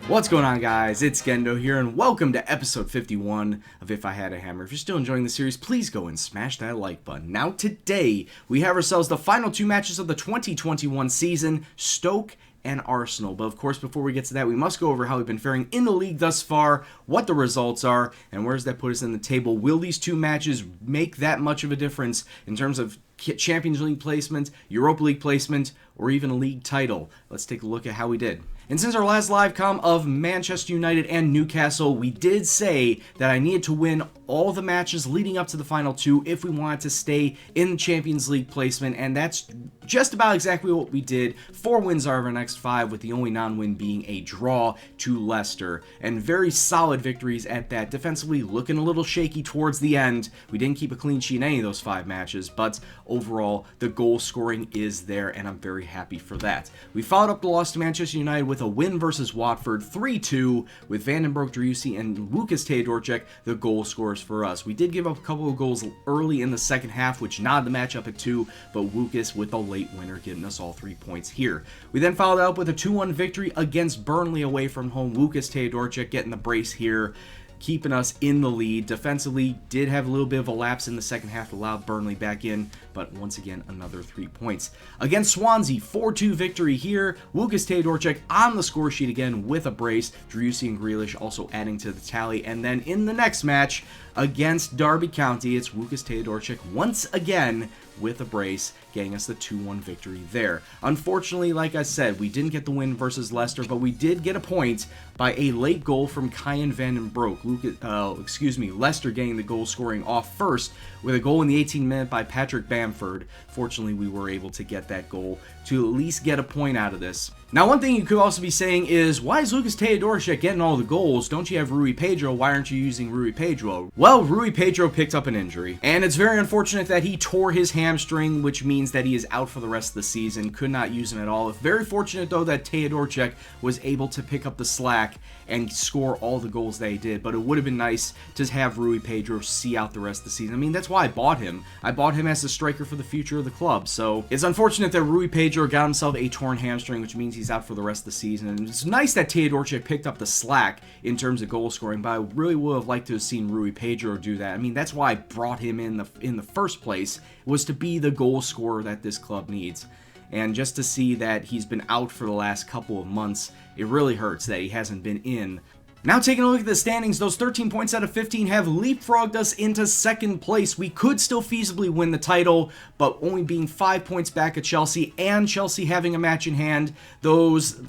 What's going on, guys? It's Gendo here, and welcome to episode 51 of If I Had a Hammer. If you're still enjoying the series, please go and smash that like button. Now, today, we have ourselves the final two matches of the 2021 season, Stoke and Arsenal. But of course, before we get to that, we must go over how we've been faring in the league thus far, what the results are, and where does that put us in the table. Will these two matches make that much of a difference in terms of Champions League placement, Europa League placement, or even a league title? Let's take a look at how we did. And since our last live com of Manchester United and Newcastle, we did say that I needed to win all the matches leading up to the final two if we wanted to stay in the Champions League placement, and that's just about exactly what we did. 4 wins are our next 5, with the only non-win being a draw to Leicester, and very solid victories at that. Defensively looking a little shaky towards the end. We didn't keep a clean sheet in any of those 5 matches, but overall the goal scoring is there, and I'm very happy for that. We followed up the loss to Manchester United with a win versus Watford, 3-2, with Van den Broek, Driussi, and Lucas Teodorczyk the goal scorers for us. We did give up a couple of goals early in the second half, which knotted the match up at 2, but Lucas with the late winner giving us all 3 points here. We then followed up with a 2-1 victory against Burnley away from home. Lucas Teodorczyk getting the brace here, keeping us in the lead. Defensively, did have a little bit of a lapse in the second half, allowed Burnley back in, but once again, another 3 points. Against Swansea, 4-2 victory here. Lucas Teodorczyk on the score sheet again with a brace. Driussi and Grealish also adding to the tally. And then in the next match, against Derby County, it's Lucas Teodorczyk once again with a brace, getting us the 2-1 victory there. Unfortunately, like I said, we didn't get the win versus Leicester, but we did get a point by a late goal from Kyan Van den Broek. Leicester getting the goal scoring off first with a goal in the 18th minute by Patrick Bamford. Fortunately, we were able to get that goal to at least get a point out of this. Now, one thing you could also be saying is, why is Lucas Teodorczyk getting all the goals? Don't you have Rui Pedro? Why aren't you using Rui Pedro? Well, Rui Pedro picked up an injury, and it's very unfortunate that he tore his hamstring, which means that he is out for the rest of the season. Could not use him at all. It's very fortunate, though, that Teodorczyk was able to pick up the slack and score all the goals that he did, but it would have been nice to have Rui Pedro see out the rest of the season. I mean, that's why I bought him. I bought him as the striker for the future of the club, so it's unfortunate that Rui Pedro got himself a torn hamstring, which means he's out for the rest of the season. And it's nice that Teodorczyk picked up the slack in terms of goal scoring, but I really would have liked to have seen Rui Pedro do that. I mean, that's why I brought him in the first place, was to be the goal scorer that this club needs. And just to see that he's been out for the last couple of months, it really hurts that he hasn't been in. Now, taking a look at the standings, those 13 points out of 15 have leapfrogged us into second place. We could still feasibly win the title, but only being 5 points back at Chelsea, and Chelsea having a match in hand, those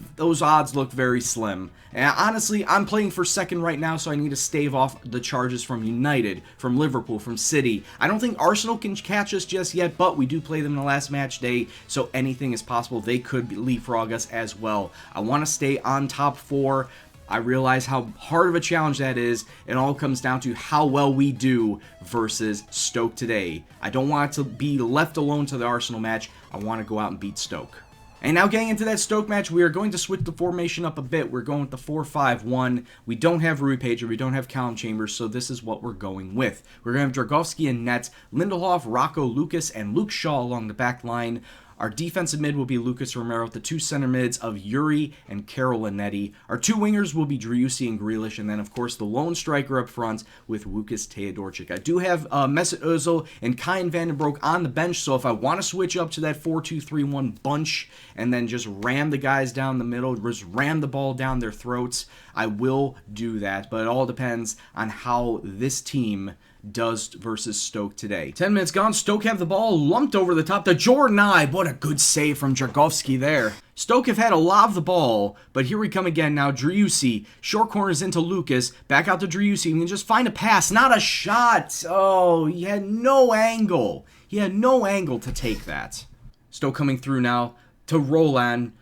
odds look very slim. And honestly, I'm playing for second right now, so I need to stave off the charges from United, from Liverpool, from City. I don't think Arsenal can catch us just yet, but we do play them in the last match day, so anything is possible. They could leapfrog us as well. I want to stay on top 4. I realize how hard of a challenge that is. It all comes down to how well we do versus Stoke today. I don't want it to be left alone to the Arsenal match. I want to go out and beat Stoke. And now getting into that Stoke match, we are going to switch the formation up a bit. We're going with the 4-5-1. We don't have Rui Pedro, we don't have Callum Chambers, so this is what we're going with. We're going to have Dragowski in net, Lindelof, Rocco, Lucas, and Luke Shaw along the back line. Our defensive mid will be Lucas Romero, with the 2 center mids of Yuri and Carol Linetti. Our 2 wingers will be Driussi and Grealish, and then, of course, the lone striker up front with Lucas Teodorczyk. I do have Mesut Ozil and Kyan Van den Broek on the bench, so if I want to switch up to that 4-2-3-1 bunch and then just ram the guys down the middle, just ram the ball down their throats, I will do that, but it all depends on how this team does versus Stoke today. 10 minutes gone, Stoke have the ball lumped over the top to Jordan Ibe. What a good save from Dragowski there. Stoke have had a lot of the ball, but here we come again now. Driussi, short corners into Lucas, back out to Driussi, and just find a pass, not a shot. Oh, he had no angle. He had no angle to take that. Stoke coming through now to Roland.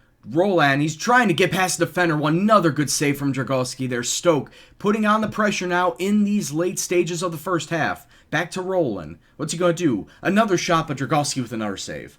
He's trying to get past the defender. Another good save from Dragowski there. Stoke putting on the pressure now in these late stages of the first half. Back to Roland. What's he going to do? Another shot, but Dragowski with another save.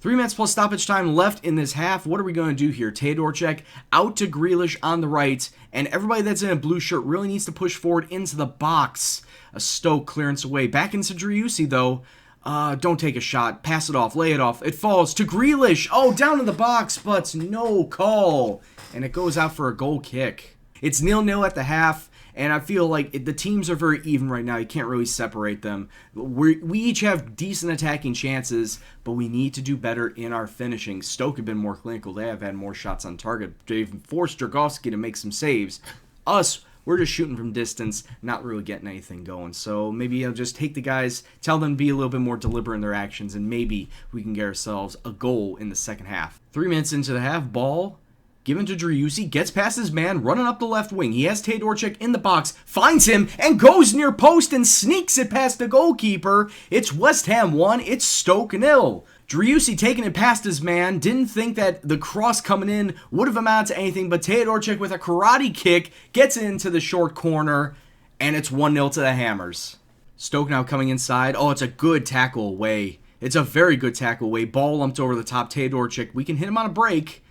3 minutes plus stoppage time left in this half. What are we going to do here? Teodorczyk out to Grealish on the right, and everybody that's in a blue shirt really needs to push forward into the box. A Stoke clearance away. Back into Driussi, though. Don't take a shot. Pass it off. Lay it off. It falls to Grealish. Oh, down in the box, but no call. And it goes out for a goal kick. It's 0-0 at the half, and I feel like the teams are very even right now. You can't really separate them. We each have decent attacking chances, but we need to do better in our finishing. Stoke have been more clinical. They have had more shots on target. They've forced Dragowski to make some saves. Us, we're just shooting from distance, not really getting anything going. So maybe I'll just take the guys, tell them to be a little bit more deliberate in their actions, and maybe we can get ourselves a goal in the second half. 3 minutes into the half, ball given to Driussi, gets past his man, running up the left wing. He has Tedorczyk in the box, finds him, and goes near post and sneaks it past the goalkeeper. It's West Ham 1, it's Stoke 0. Driussi taking it past his man, didn't think that the cross coming in would have amounted to anything, but Tedorczyk with a karate kick gets it into the short corner, and it's 1-0 to the Hammers. Stoke now coming inside. Oh, it's a good tackle away. It's a very good tackle away. Ball lumped over the top. Tedorczyk, we can hit him on a break.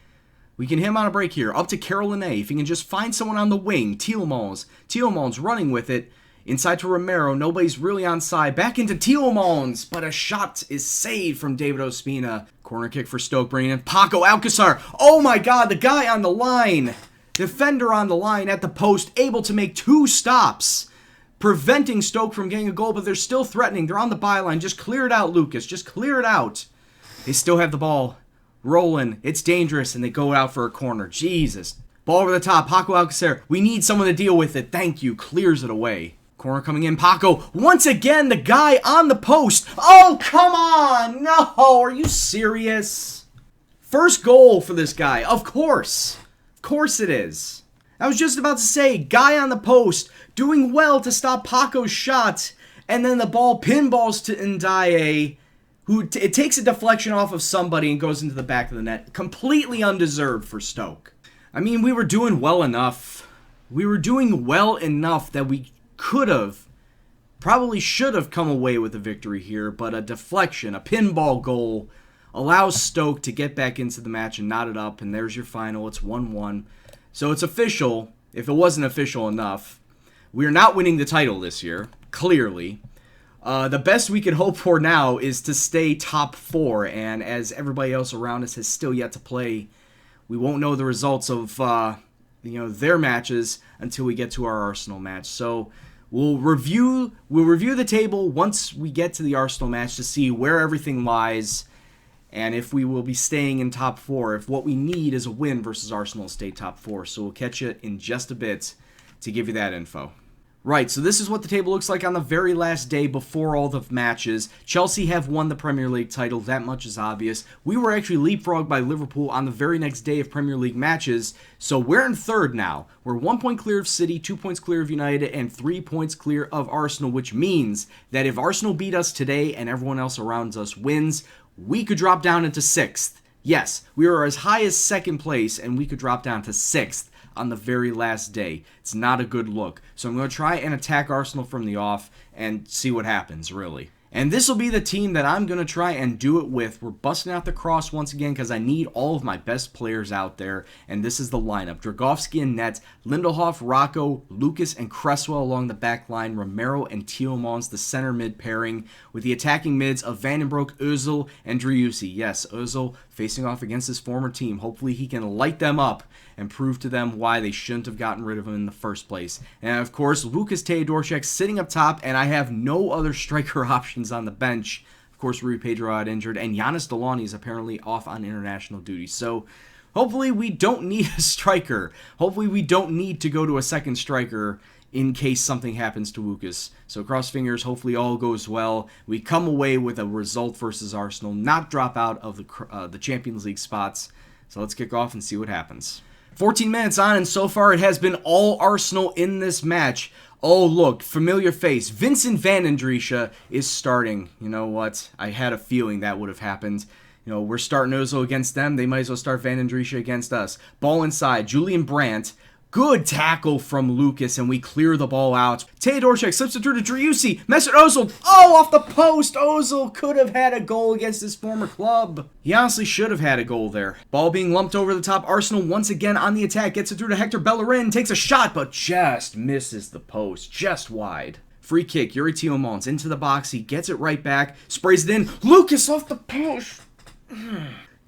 We can hit him on a break here. Up to Caroline. If he can just find someone on the wing. Tielemans running with it. Inside to Romero. Nobody's really on side. Back into Tielemans. But a shot is saved from David Ospina. Corner kick for Stoke. Bringing in Paco Alcácer. Oh my god. The guy on the line. Defender on the line at the post. Able to make 2 stops. Preventing Stoke from getting a goal. But they're still threatening. They're on the byline. Just clear it out, Lucas. Just clear it out. They still have the ball. Rolling, it's dangerous, and they go out for a corner. Jesus. Ball over the top, Paco Alcácer. We need someone to deal with it. Thank you. Clears it away. Corner coming in, Paco. Once again, the guy on the post. Oh, come on. No, are you serious? First goal for this guy. Of course. Of course it is. I was just about to say, guy on the post, doing well to stop Paco's shot, and then the ball pinballs to Ndiaye, who it takes a deflection off of somebody and goes into the back of the net. Completely undeserved for Stoke. I mean, we were doing well enough. We were doing well enough that we could have, probably should have come away with a victory here, but a deflection, a pinball goal, allows Stoke to get back into the match and knot it up, and there's your final. It's 1-1. So it's official, if it wasn't official enough. We're not winning the title this year, clearly. The best we can hope for now is to stay top 4, and as everybody else around us has still yet to play, we won't know the results of their matches until we get to our Arsenal match. So we'll review the table once we get to the Arsenal match to see where everything lies, and if we will be staying in top 4. If what we need is a win versus Arsenal to stay top 4. So we'll catch you in just a bit to give you that info. Right, so this is what the table looks like on the very last day before all the matches. Chelsea have won the Premier League title, that much is obvious. We were actually leapfrogged by Liverpool on the very next day of Premier League matches, so we're in third now. We're 1 point clear of City, 2 points clear of United, and 3 points clear of Arsenal, which means that if Arsenal beat us today and everyone else around us wins, we could drop down into 6th. Yes, we are as high as 2nd place, and we could drop down to 6th. On the very last day. It's not a good look. So I'm going to try and attack Arsenal from the off and see what happens, really. And this will be the team that I'm going to try and do it with. We're busting out the cross once again because I need all of my best players out there. And this is the lineup. Dragowski in net, Lindelhoff, Rocco, Lucas, and Cresswell along the back line, Romero and Tielemans, the center mid pairing, with the attacking mids of Vandenbroek, Ozil, and Driussi. Yes, Ozil facing off against his former team. Hopefully he can light them up and prove to them why they shouldn't have gotten rid of him in the first place. And of course, Lucas Tedorczyk sitting up top, and I have no other striker options on the bench. Of course, Rui Pedro out injured, and Giannis Delaney is apparently off on international duty. So hopefully we don't need a striker. Hopefully we don't need to go to a second striker in case something happens to Lucas. So cross fingers, hopefully all goes well. We come away with a result versus Arsenal, not drop out of the Champions League spots. So let's kick off and see what happens. 14 minutes on, and so far it has been all Arsenal in this match. Oh, look, familiar face. Vincent van den Driesche is starting. You know what? I had a feeling that would have happened. You know, we're starting Ozil against them. They might as well start Van den Driesche against us. Ball inside. Julian Brandt. Good tackle from Lucas, and we clear the ball out. Tedorczyk slips it through to Driussi. Mesut Ozil. Oh, off the post. Ozil could have had a goal against his former club. He honestly should have had a goal there. Ball being lumped over the top. Arsenal once again on the attack. Gets it through to Hector Bellerin. Takes a shot, but just misses the post. Just wide. Free kick. Yuri Tielemans into the box. He gets it right back. Sprays it in. Lucas off the post.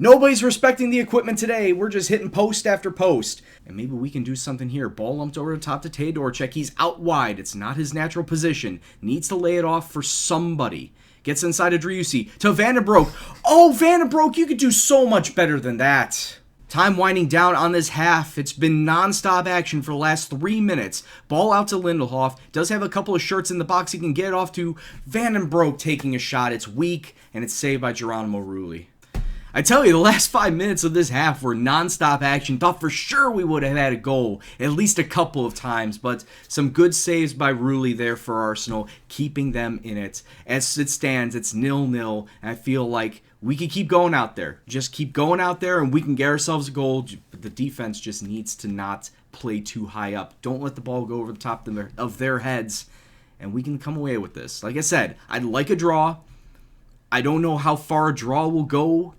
Nobody's respecting the equipment today. We're just hitting post after post. And maybe we can do something here. Ball lumped over the top to Teodorczyk. He's out wide. It's not his natural position. Needs to lay it off for somebody. Gets inside to Driussi. To Vandenbroek. Oh, Vandenbroek, you could do so much better than that. Time winding down on this half. It's been non-stop action for the last 3 minutes. Ball out to Lindelhof. Does have a couple of shirts in the box. He can get it off to Vandenbroek taking a shot. It's weak, and it's saved by Geronimo Rulli. I tell you, the last 5 minutes of this half were non-stop action. Thought for sure we would have had a goal at least a couple of times, but some good saves by Rulli there for Arsenal, keeping them in it. As it stands, it's 0-0, and I feel like we can keep going out there. Just keep going out there, and we can get ourselves a goal, but the defense just needs to not play too high up. Don't let the ball go over the top of their heads, and we can come away with this. Like I said, I'd like a draw. I don't know how far a draw will go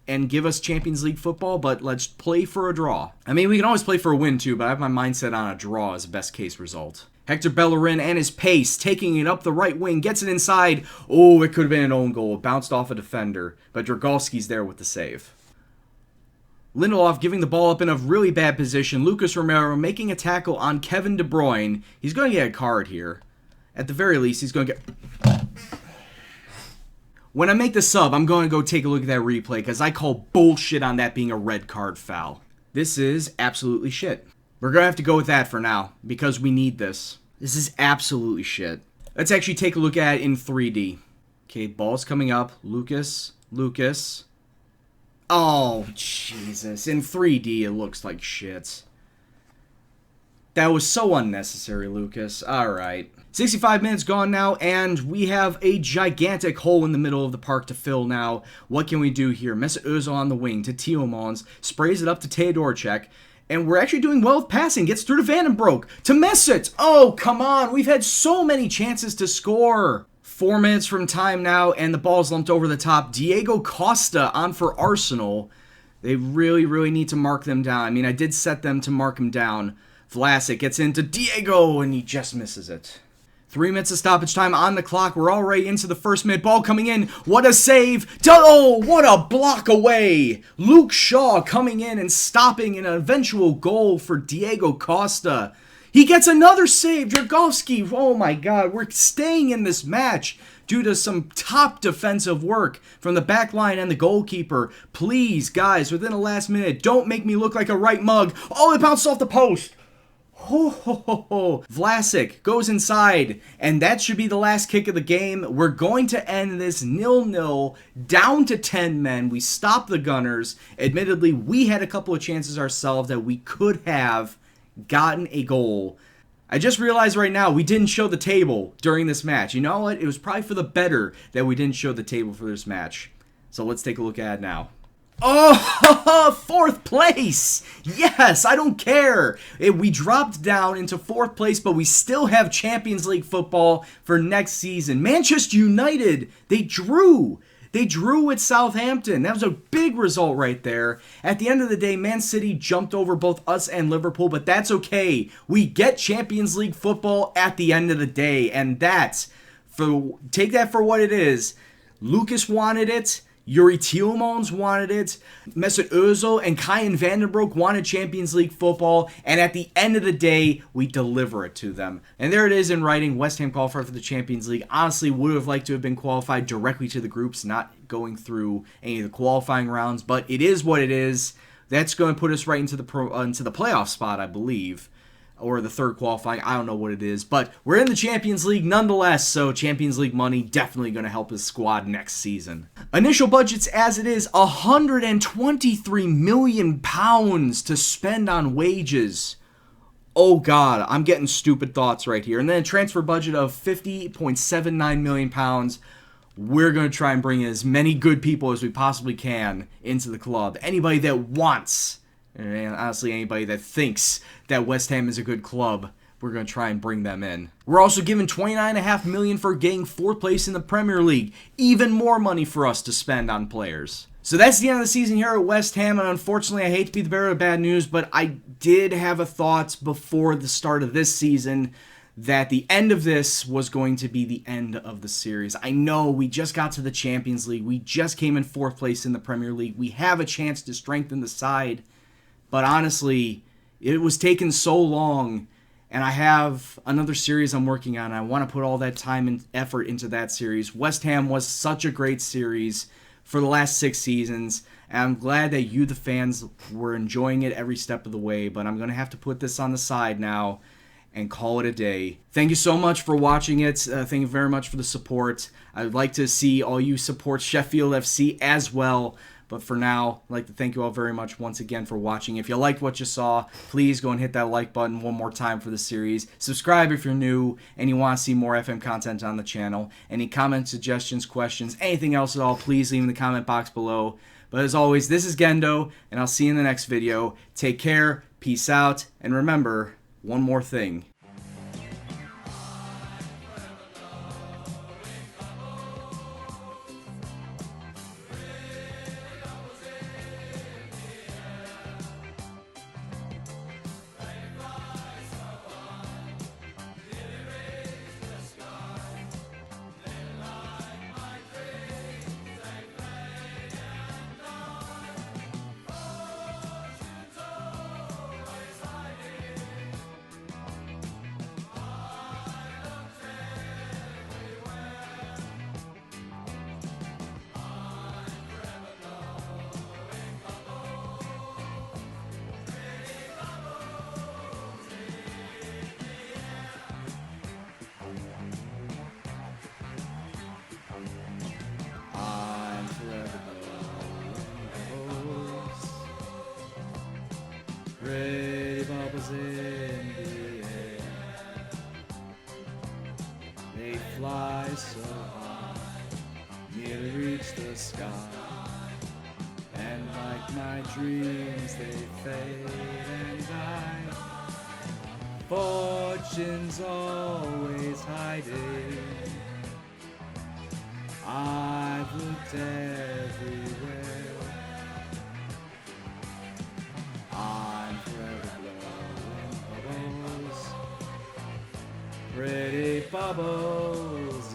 and give us Champions League football, but let's play for a draw. I mean, we can always play for a win too, but I have my mindset on a draw as a best case result. Hector Bellerin and his pace, taking it up the right wing, gets it inside. Oh, it could have been an own goal. It bounced off a defender, but Dragowski's there with the save. Lindelof giving the ball up in a really bad position. Lucas Romero making a tackle on Kevin De Bruyne. He's going to get a card here. At the very least, he's going to get... When I make the sub, I'm going to go take a look at that replay because I call bullshit on that being a red card foul. This is absolutely shit. We're going to have to go with that for now because we need this. This is absolutely shit. Let's actually take a look at it in 3D. Okay, ball's coming up. Lucas. Oh, Jesus. In 3D, it looks like shit. That was so unnecessary, Lucas. Alright. 65 minutes gone now, and we have a gigantic hole in the middle of the park to fill now. What can we do here? Mesut Ozil on the wing to Tielemans. Sprays it up to Teodorczyk. And we're actually doing well with passing. Gets through to Vandenbroek. To Mesut. Oh, come on. We've had so many chances to score. 4 minutes from time now, and the ball's lumped over the top. Diego Costa on for Arsenal. They really, really need to mark them down. I mean, I did set them to mark him down. Vlasic gets into Diego, and he just misses it. 3 minutes of stoppage time on the clock. We're already into the first minute. Ball coming in. What a save. Oh, what a block away. Luke Shaw coming in and stopping an eventual goal for Diego Costa. He gets another save. Dragowski. Oh my God. We're staying in this match due to some top defensive work from the back line and the goalkeeper. Please, guys, within the last minute, don't make me look like a right mug. Oh, it bounced off the post. Ho, ho, ho, ho. Vlasic goes inside, and that should be the last kick of the game. We're going to end this 0-0, down to 10 men. We stopped the Gunners. Admittedly, we had a couple of chances ourselves that we could have gotten a goal. I just realized right now we didn't show the table during this match. You know what? It was probably for the better that we didn't show the table for this match. So let's take a look at it now. Oh, 4th place! Yes, I don't care. We dropped down into 4th place, but we still have Champions League football for next season. Manchester United, they drew. They drew with Southampton. That was a big result right there. At the end of the day, Man City jumped over both us and Liverpool, but that's okay. We get Champions League football at the end of the day, and take that for what it is. Lucas wanted it. Yuri Tielemans wanted it. Mesut Ozil and Kyan Vandenbroek wanted Champions League football. And at the end of the day, we deliver it to them. And there it is in writing. West Ham qualified for the Champions League. Honestly, would have liked to have been qualified directly to the groups, not going through any of the qualifying rounds. But it is what it is. That's going to put us right into the playoff spot, I believe. Or the third qualifying, I don't know what it is. But we're in the Champions League nonetheless, so Champions League money definitely going to help his squad next season. Initial budgets as it is, £123 million to spend on wages. Oh God, I'm getting stupid thoughts right here. And then a transfer budget of £50.79 million. We're going to try and bring in as many good people as we possibly can into the club. Anybody that wants... And honestly, anybody that thinks that West Ham is a good club, we're going to try and bring them in. We're also given $29.5 million for getting 4th place in the Premier League. Even more money for us to spend on players. So that's the end of the season here at West Ham, and unfortunately, I hate to be the bearer of bad news, but I did have a thought before the start of this season that the end of this was going to be the end of the series. I know we just got to the Champions League. We just came in 4th place in the Premier League. We have a chance to strengthen the side. But honestly, it was taking so long, and I have another series I'm working on. I want to put all that time and effort into that series. West Ham was such a great series for the last 6 seasons, and I'm glad that you, the fans, were enjoying it every step of the way, but I'm going to have to put this on the side now and call it a day. Thank you so much for watching it. Thank you very much for the support. I'd like to see all you support Sheffield FC as well. But for now, I'd like to thank you all very much once again for watching. If you liked what you saw, please go and hit that like button one more time for the series. Subscribe if you're new and you want to see more FM content on the channel. Any comments, suggestions, questions, anything else at all, please leave in the comment box below. But as always, this is Gendo, and I'll see you in the next video. Take care, peace out, and remember, one more thing. Pretty bubbles in the air, they fly so high, nearly reach the sky, and like my dreams they fade and die. Fortune's always hiding, I've looked everywhere. I'm forever blowing bubbles, pretty bubbles.